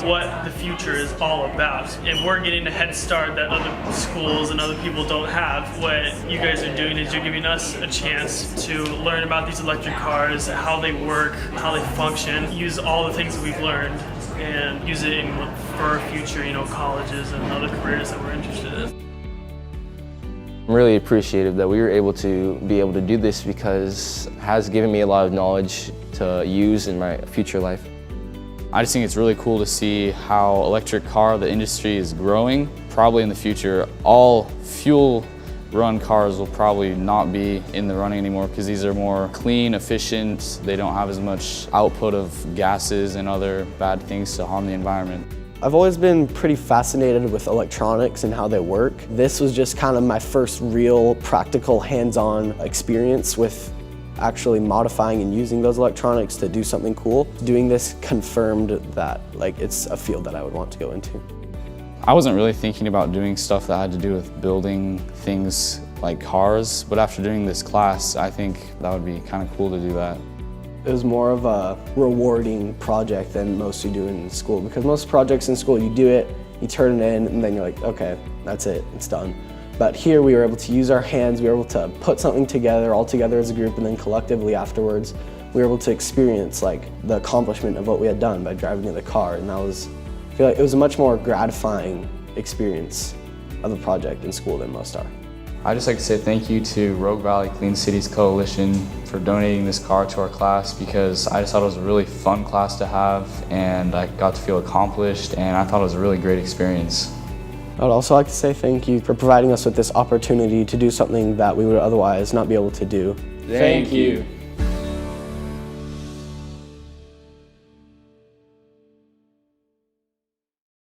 what the future is all about. And we're getting a head start that other schools and other people don't have. What you guys are doing is you're giving us a chance to learn about these electric cars, how they work, how they function, use all the things that we've learned and use it for our future, colleges and other careers that we're interested in. I'm really appreciative that we were able to do this because it has given me a lot of knowledge to use in my future life. I just think it's really cool to see how electric car, the industry is growing. Probably in the future, all fuel run cars will probably not be in the running anymore because these are more clean, efficient. They don't have as much output of gases and other bad things to harm the environment. I've always been pretty fascinated with electronics and how they work. This was just kind of my first real practical hands-on experience with actually modifying and using those electronics to do something cool. Doing this confirmed that it's a field that I would want to go into. I wasn't really thinking about doing stuff that had to do with building things like cars, but after doing this class, I think that would be kind of cool to do that. It was more of a rewarding project than most you do in school, because most projects in school, you do it, you turn it in, and then you're like, okay, that's it, it's done. But here we were able to use our hands, we were able to put something together, all together as a group, and then collectively afterwards, we were able to experience the accomplishment of what we had done by driving in the car, and I feel like it was a much more gratifying experience of a project in school than most are. I'd just like to say thank you to Rogue Valley Clean Cities Coalition for donating this car to our class, because I just thought it was a really fun class to have and I got to feel accomplished, and I thought it was a really great experience. I would also like to say thank you for providing us with this opportunity to do something that we would otherwise not be able to do. Thank you.